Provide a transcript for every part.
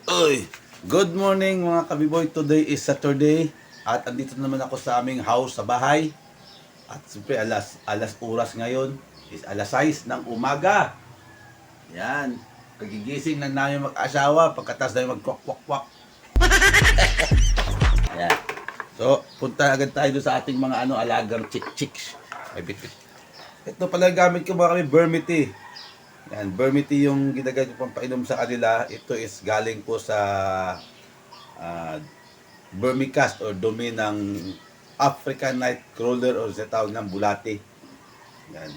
Oy, good morning mga kabiboy. Today is Saturday at andito naman ako sa aming house sa bahay. At siyempre alas oras ngayon is alas 6 ng umaga. Yan. Kagigising lang namin mag-asawa pagkatas namin mag-kwak-kwak-kwak. Yan. So, punta agad tayo doon sa ating mga alagang chicks. Ay bitit. Ito pala gamit ko mga kami, Bermity. Yan, Bermity yung ginagamit ko pang painom sa kanila. Ito is galing po sa Vermicast or dumi ng African Nightcrawler o sa tawag ng bulate. Yan.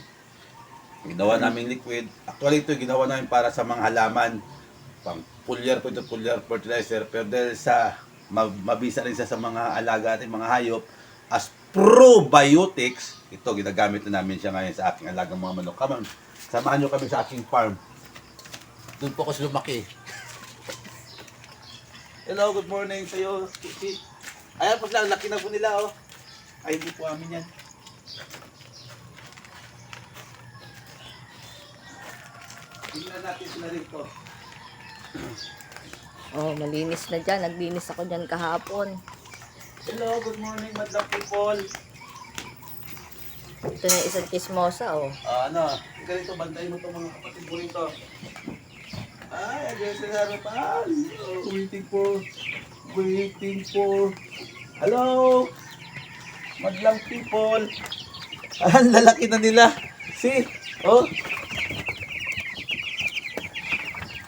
Ginawa namin liquid. Actually ito ginawa namin para sa mga halaman. Pang foliar po ito, foliar fertilizer. Pero dahil sa mabisa rin sa mga alaga at mga hayop as probiotics, ito ginagamit na namin siya ngayon sa aking alagang mga manok. Come on, samahan nyo kami sa aking farm. Doon po ako lumaki. Hello, good morning sa iyo. Ayan po sila, laki na po nila oh. Ay, hindi po amin yan. Tingnan natin sila rito. Oh, malinis na dyan. Naglinis ako dyan kahapon. Hello, good morning madlang people. Ito na isang chismosa, oh. Ganito, bantayin mo itong mga kapatid mo rito. Ay, again sa harapan. Waiting for. Hello, madlang people. Ang lalaki na nila. See, oh.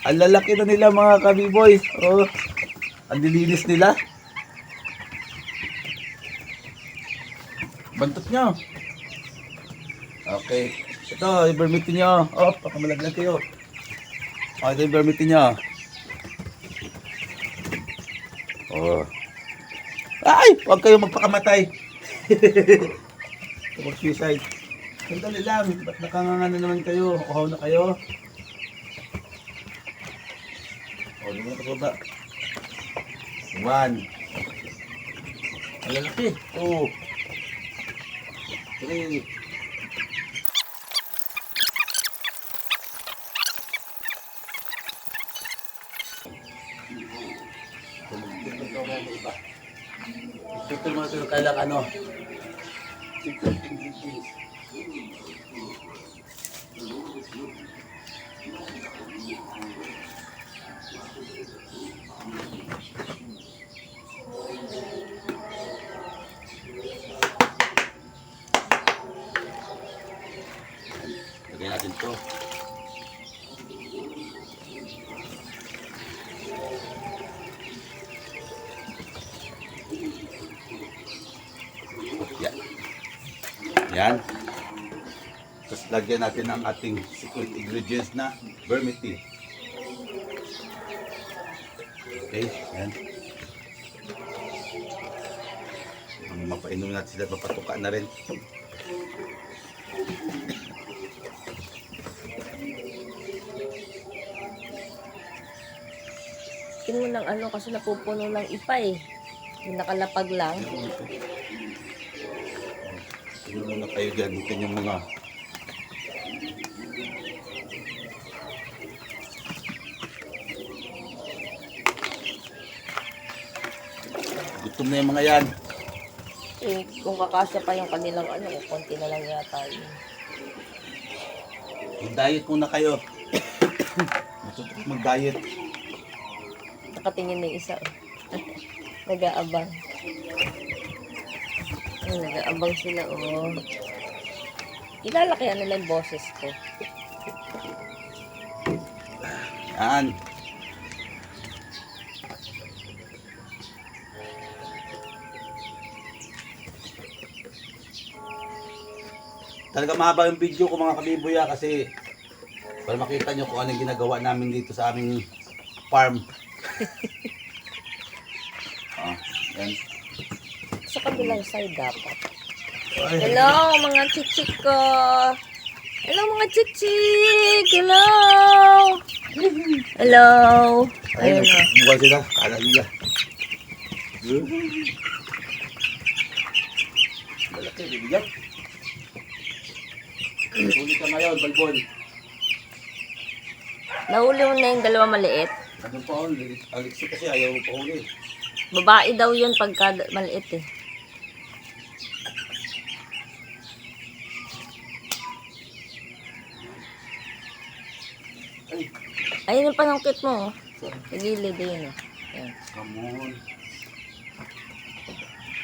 Ang lalaki na nila mga kabiboy. Oh, ang dilinis nila. Bantot nyo. Okay. Ito, i-bermiti nyo. Oh, pakamalaglag kayo. Oh, ito i-bermiti nyo. Oh. Ay! Huwag kayo magpakamatay. Mag-suicide. Sandali lang. Ba't nakanganga na naman kayo? Uhaw na kayo. Oh, di mo na kasaba. 1. Ang lalaki. 2. 3. Ito mga ito kailang secret ingredients. Lagyan natin ito. Yan. Tapos lagyan natin ang ating secret ingredients na Bermity. Okay, yan. Ang mapainom natin sila, mapatuka na rin. Tingin mo ng kasi napupuno ng ipa eh. Yung nakalapag lang. Tingnan muna kayo dyan. Bukin yung mga gutom na yung mga yan. Eh, kung kakasya pa yung kanilang konti na lang yata yun. Mag-diet muna kayo. Matutok mag-diet. Nakatingin na yung isa. Nag-aabang. Ay, nag-aabang sila, oh. Ilalakayan nila yung boses ko. Yan. Talaga mahaba yung video ko mga kabiboya kasi para makita nyo kung ano yung ginagawa namin dito sa aming farm. Yan. Sa kabilang side dapat. Ay, Hello, mga chichik ko! Hello, mga chichik! Hello! Hello! ay, Ayun na. buwan sila. Kala nila. Malaki, bibigat. Huli ka ngayon, balbon. Nahuli mo na yung dalawa maliit. Ano pa ako, Alexi kasi ayaw pa uli. Babae daw yun pagka maliit eh. Ay, Ayun yung panungkit mo. Oh. Sa gilid yun. Oh. Ayan. come on.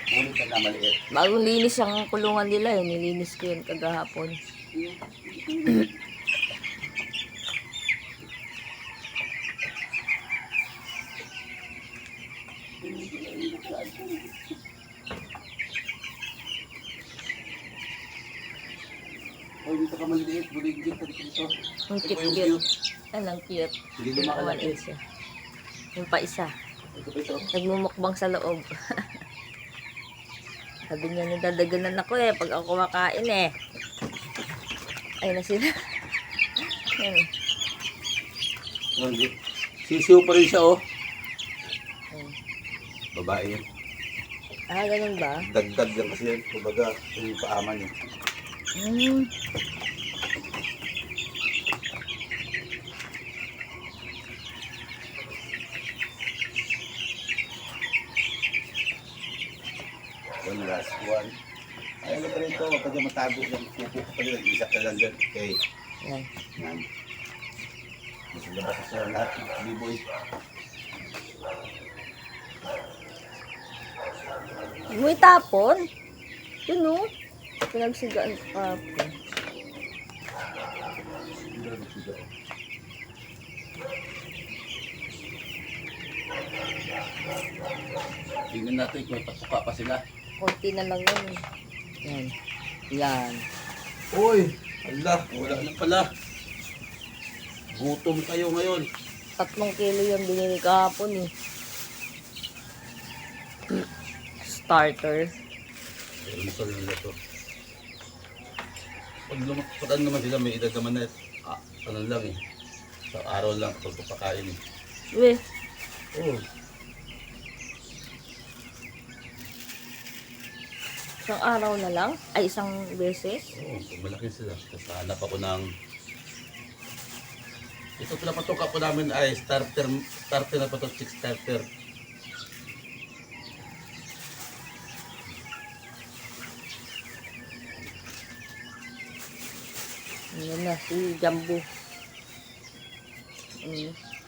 Uli ka na maliit. Bagong linis ang kulungan nila eh. Nilinis ko yun kagahapon. Oh, dito ka maliit. Buligid ka dito. Ang Ito po yung cute-cute. cute. Ang cute. Hindi lumakalaki. Siya. Yung pa isa. Ito pa ito. Nagmumukbang sa loob. Sabi niya, nadadaganan ako eh. Pag ako kumakain eh. Ayun na sila. Ayun. Oh, hindi. Sisiw pa rin siya, oh. Ayun. Babae yan. Ah, ganun ba? Dagdag yan kasi yan. Kumbaga, yung paaman eh. Hmm. One last one. Ay, ano pa rin ito? Huwag ka dyan matago lang. Pupo ka pa rin. Isa ka lang dyan. Okay. Yan. Yan. Nasa labas sa lahat ng B-boy. May tapon. Yun o. Pinagsigaan pa po. Hindi na magsigaw. Tingnan natin kung may pasuka pa sila. Konti na lang yun. Yan. Yan. Uy! Allah! Wala na pala. Gutom kayo ngayon. 3 kilo yung binili kahapon eh. Starter. Ano sa nila to? Pag ano naman sila, may edad naman na ano lang eh. Sa araw lang kapag papakain eh. Uy, Oh, isang araw na lang? Ay, isang beses? pag malaki sila. Tapos hanap ako ng... Ito pinapatuka po namin ay starter na pa ito, chick starter. Ayan na, si Jumbo. Ano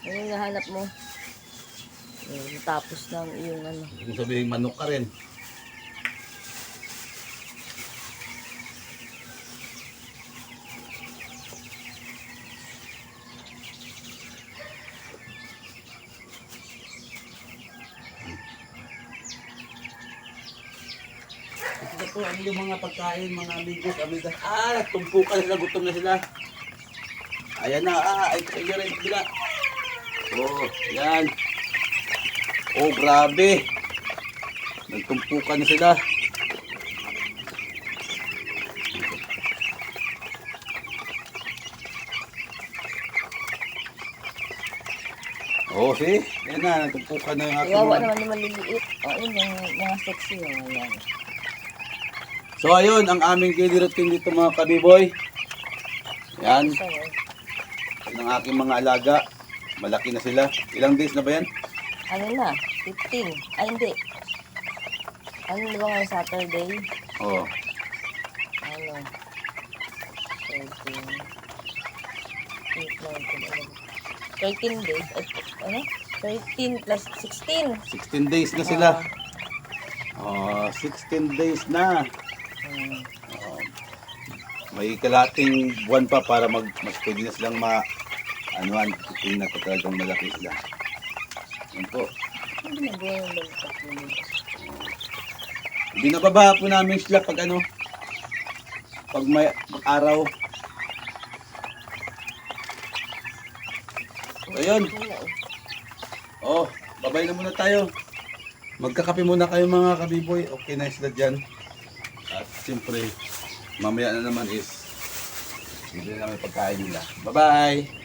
yung nahanap mo? Tapos ng yung ano. Kung sabihin manok ka rin. Ito po, ano yung mga pagkain, mga amigos, amigas. Tumpukan sila, gutom na sila. Ayan na, ay kayo rin sila. Oh, yan. Oh, grabe. Nagtumpukan na sila. Oh, see? Yan na, nagtumpukan na yung aking Iwawa mga... naman yung maliliit. O, yun yung mga sexy. Ayan. So, ayun, ang aming daily routine dito mga kabiboy. Yan, So, ng aking mga alaga. Malaki na sila. Ilang days na ba yan? ano na? 15. Ay, hindi. Ano na ba ngayon Saturday? Oh, Ano? 13. 13 days. Ano? 13 plus 16. 16 days na sila. Oh, 16 days na. Hmm. May kalating buwan pa para mas pwede na silang anuan, tingnan ko talagang malaki sila. Yan po. Ano na ba yung balikat mo? Binababa po namin sila pag pag may araw. So, ayun. Oh, babay na muna tayo. Magkakape muna kayo mga kabiboy. Okay na sila dyan. At siyempre, mamaya na naman is bibili namin pagkain nila. Bye-bye!